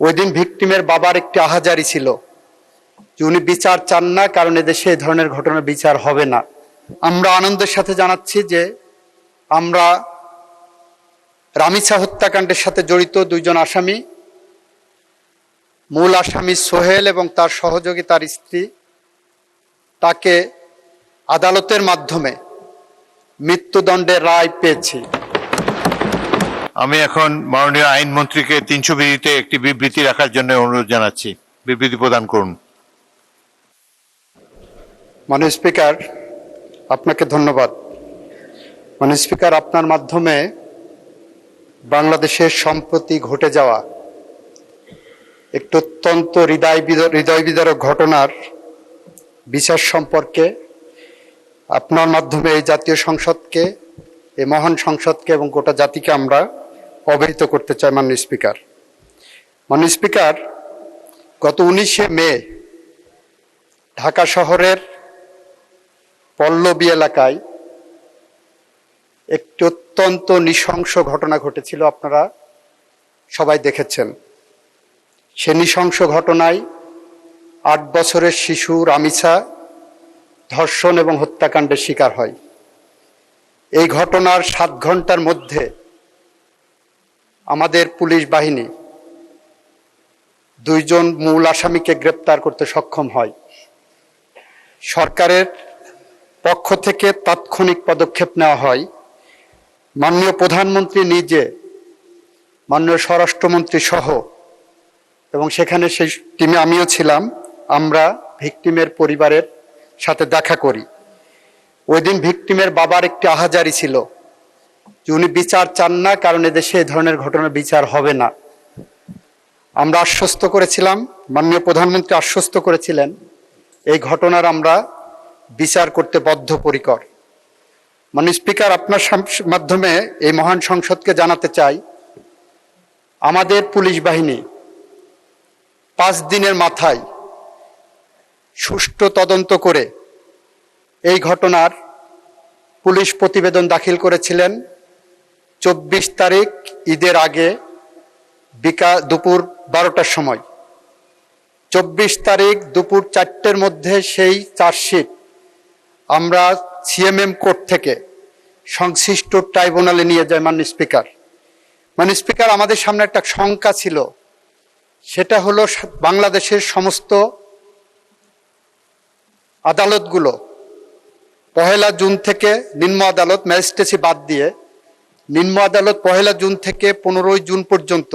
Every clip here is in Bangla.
ওই দিন ভিকটিমের বাবার একটি আহাজারি ছিল যে উনি বিচার চান না, কারণ এদেশে এই ধরনের ঘটনার বিচার হবে না। আমরা আনন্দের সাথে জানাচ্ছি যে আমরা রামিসা হত্যাকাণ্ডের সাথে জড়িত দুইজন আসামি, মূল আসামি সোহেল এবং তার সহযোগী তার স্ত্রী, তাকে আদালতের মাধ্যমে মৃত্যুদণ্ডের রায় পেয়েছি। আমি এখন মাননীয় আইনমন্ত্রীকে 300 বিধিতে একটি বিবৃতি রাখার জন্য অনুরোধ জানাচ্ছি। বিবৃতি প্রদান করুন। মাননীয় স্পিকার, আপনাকে ধন্যবাদ। মাননীয় স্পিকার, আপনার মাধ্যমে বাংলাদেশের সম্প্রতি ঘটে যাওয়া একটি অত্যন্ত হৃদয় বিদারক ঘটনার বিচার সম্পর্কে আপনার মাধ্যমে এই জাতীয় সংসদকে, এই মহান সংসদকে এবং গোটা জাতিকে আমরা অবহিত করতে চাই। মাননীয় স্পিকার, মাননীয় স্পিকার, গত 19শে মে ঢাকা শহরের পল্লবী এলাকায় একটি অত্যন্ত নৃশংস ঘটনা ঘটেছিল, আপনারা সবাই দেখেছেন। সে নৃশংস ঘটনায় 8 বছরের শিশু রামিসা ধর্ষণ এবং হত্যাকাণ্ডের শিকার হয়। এই ঘটনার 7 ঘন্টার মধ্যে আমাদের পুলিশ বাহিনী 2 জন মূল আসামিকে গ্রেপ্তার করতে সক্ষম হয়। সরকারের পক্ষ থেকে তাৎক্ষণিক পদক্ষেপ নেওয়া হয়। মাননীয় প্রধানমন্ত্রী নিজে, মাননীয় স্বরাষ্ট্রমন্ত্রী সহ, এবং সেখানে সেই টিমে আমিও ছিলাম, আমরা ভিকটিমের পরিবারের সাথে দেখা করি। ওই দিন ভিকটিমের বাবার একটি আহাজারি ছিল যে উনি বিচার চান না, কারণ এদেশে এই ধরনের ঘটনার বিচার হবে না। আমরা আশ্বস্ত করেছিলাম, মাননীয় প্রধানমন্ত্রী আশ্বস্ত করেছিলেন, এই ঘটনার আমরা বিচার করতে বদ্ধপরিকর। মাননীয় স্পিকার, আপনার মাধ্যমে এই মহান সংসদকে জানাতে চাই, আমাদের পুলিশ বাহিনী 5 দিনের মাথায় সুষ্ঠু তদন্ত করে এই ঘটনার পুলিশ প্রতিবেদন দাখিল করেছিলেন 24 তারিখ ঈদের আগে দুপুর 12টার সময়। 24 তারিখ দুপুর 4টের মধ্যে সেই চার্জশিট আমরা সিএমএম কোর্ট থেকে সংশ্লিষ্ট ট্রাইব্যুনালে নিয়ে যায়। মাননীয় স্পিকার, আমাদের সামনে একটা শঙ্কা ছিল, সেটা হলো বাংলাদেশের সমস্ত আদালতগুলো 1 জুন থেকে, নিম্ন আদালত ম্যাজিস্ট্রেসি বাদ দিয়ে, নিম্ন আদালত 1 জুন থেকে 15 জুন পর্যন্ত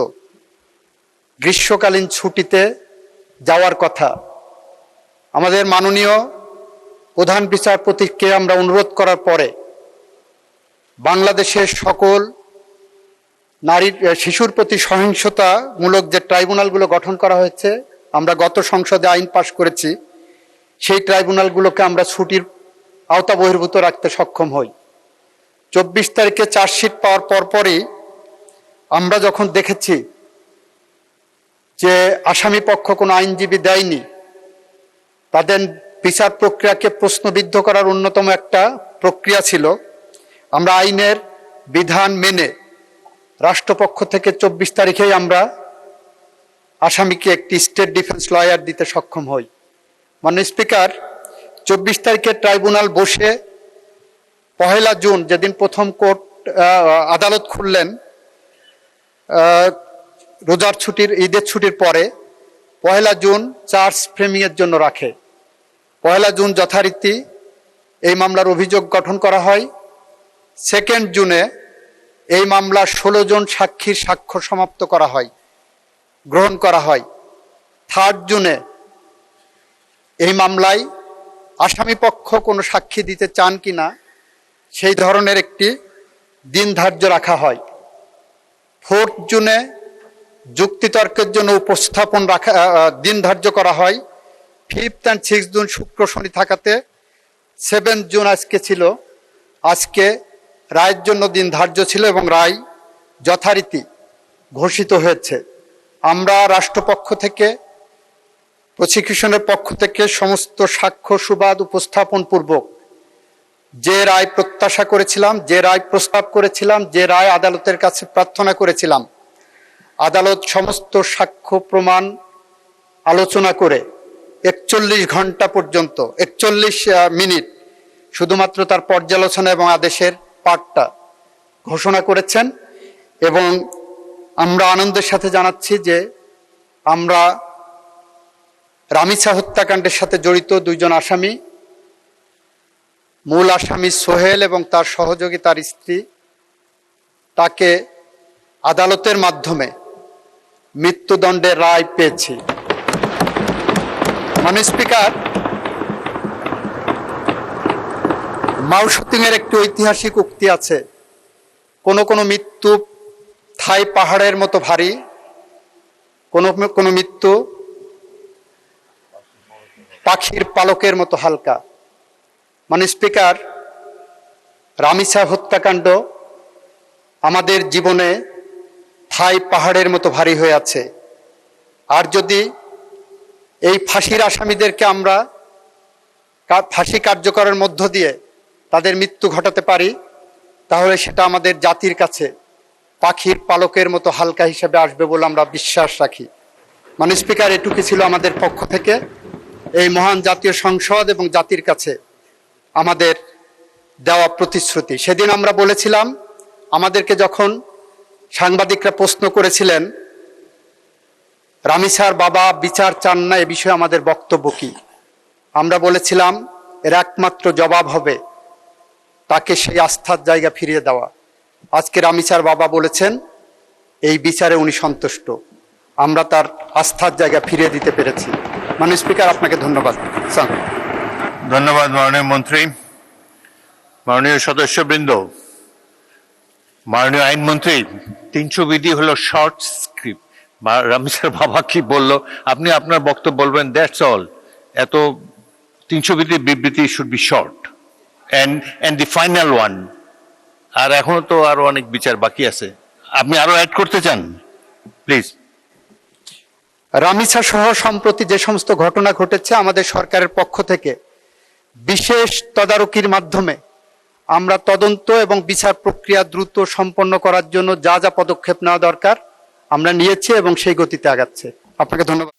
গ্রীষ্মকালীন ছুটিতে যাওয়ার কথা। আমাদের মাননীয় প্রধান বিচারপতিকে আমরা অনুরোধ করার পরে বাংলাদেশের সকল শিশুর প্রতি সহিংসতামূলক যে ট্রাইব্যুনালগুলো গঠন করা হয়েছে, আমরা গত সংসদে আইন পাশ করেছি, সেই ট্রাইব্যুনালগুলোকে আমরা ছুটির আওতা বহির্ভূত রাখতে সক্ষম হই। 24 তারিখে চার্জশিট পাওয়ার পরপরই আমরা যখন দেখেছি যে আসামি পক্ষ কোনো আইনজীবী দেয়নি, তাদের বিচার প্রক্রিয়াকে প্রশ্নবিদ্ধ করার অন্যতম একটা প্রক্রিয়া ছিল, আমরা আইনের বিধান মেনে রাষ্ট্রপক্ষ থেকে 24 তারিখেই আমরা আসামিকে একটি স্টেট ডিফেন্স লয়ার দিতে সক্ষম হই। মাননীয় স্পিকার, 24 তারিখে ট্রাইব্যুনাল বসে 1 জুন, যেদিন প্রথম কোর্ট আদালত খুললেন রোজার ছুটির, ঈদের ছুটির পরে, 1 জুন চার্জ ফ্রেমিংয়ের জন্য রাখে। 1 জুন যথারীতি এই মামলার অভিযোগ গঠন করা হয়। 2 জুনে এই মামলার 16 জন সাক্ষীর সাক্ষ্য সমাপ্ত করা হয়, গ্রহণ করা হয়। 3 জুনে এই মামলায় আসামি পক্ষ কোনো সাক্ষী দিতে চান কিনা সেই ধরনের একটি দিন ধার্য রাখা হয়। 4 জুনে যুক্তিতর্কের জন্য উপস্থাপন দিন ধার্য করা হয়। 5 and 6 জুন শুক্র শনি থাকাতে 7 জুন আজকে ছিল, আজকে রায়ের জন্য দিন ধার্য ছিল এবং রায় যথারীতি ঘোষিত হয়েছে। আমরা রাষ্ট্রপক্ষ থেকে, প্রসিকিউশনের পক্ষ থেকে সমস্ত সাক্ষ্য সুবাদ উপস্থাপন পূর্বক যে রায় প্রত্যাশা করেছিলাম, যে রায় প্রস্তাব করেছিলাম, যে রায় আদালতের কাছে প্রার্থনা করেছিলাম, আদালত সমস্ত সাক্ষ্য প্রমাণ আলোচনা করে 41 ঘন্টা পর্যন্ত 41 মিনিট শুধুমাত্র তার পর্যালোচনা এবং আদেশের পাঠটা ঘোষণা করেছেন। এবং আমরা আনন্দের সাথে জানাচ্ছি যে আমরা রামিসা হত্যাকাণ্ডের সাথে জড়িত 2 জন আসামি, মূল আসামি সোহেল এবং তার সহযোগী তার স্ত্রী, তাকে আদালতের মাধ্যমে মৃত্যুদণ্ডের রায় পেয়েছি। মাননীয় স্পিকার, মাও সুতুং এর একটি ঐতিহাসিক উক্তি আছে, কোন কোন মৃত্যু থাই পাহাড়ের মতো ভারী, কোন কোন মৃত্যু পাখির পালকের মতো হালকা। মাননীয় স্পিকার, রামিসা হত্যাকাণ্ড আমাদের জীবনে থাই পাহাড়ের মতো ভারী হয়ে আছে। আর যদি এই ফাঁসির আসামিদেরকে আমরা ফাঁসি কার্যকরের মধ্য দিয়ে তাদের মৃত্যু ঘটাতে পারি, তাহলে সেটা আমাদের জাতির কাছে পাখির পালকের মতো হালকা হিসেবে আসবে বলে আমরা বিশ্বাস রাখি। মাননীয় স্পিকার, এটুকু ছিল আমাদের পক্ষ থেকে এই মহান জাতীয় সংসদ এবং জাতির কাছে আমাদের দেওয়া প্রতিশ্রুতি। সেদিন আমরা বলেছিলাম, আমাদেরকে যখন সাংবাদিকরা প্রশ্ন করেছিলেন রামিসার বাবা বিচার চান না, এ বিষয়ে আমাদের বক্তব্য কি, আমরা বলেছিলাম এর একমাত্র জবাব হবে তাকে সেই আস্থার জায়গা ফিরিয়ে দেওয়া। আজকে রামিসার বাবা বলেছেন এই বিচারে উনি সন্তুষ্ট, আমরা তার আস্থার জায়গা ফিরিয়ে দিতে পেরেছি। মাননীয় স্পিকার, আপনাকে ধন্যবাদ। ধন্যবাদ মাননীয় মন্ত্রী। মাননীয় সদস্যবৃন্দ, মাননীয় আইনমন্ত্রী, 300 বিধি হলো শর্ট স্ক্রিপ্ট। রামিসার বাবা কি বললো আপনি আপনার বক্তব্য বলবেন, দ্যাটস অল। এত 300 বিধির বিবৃতি should be short and the final one. আর এখনো তো আরো অনেক বিচার বাকি আছে, আপনি আরো অ্যাড করতে চান প্লিজ। রামিসা সহ সম্প্রতি যে সমস্ত ঘটনা ঘটেছে, আমাদের সরকারের পক্ষ থেকে বিশেষ তদারকির মাধ্যমে আমরা তদন্ত এবং বিচার প্রক্রিয়া দ্রুত সম্পন্ন করার জন্য যা যা পদক্ষেপ নেওয়া দরকার আমরা নিয়েছি এবং সেই গতিতে আগাচ্ছে। আপনাকে ধন্যবাদ।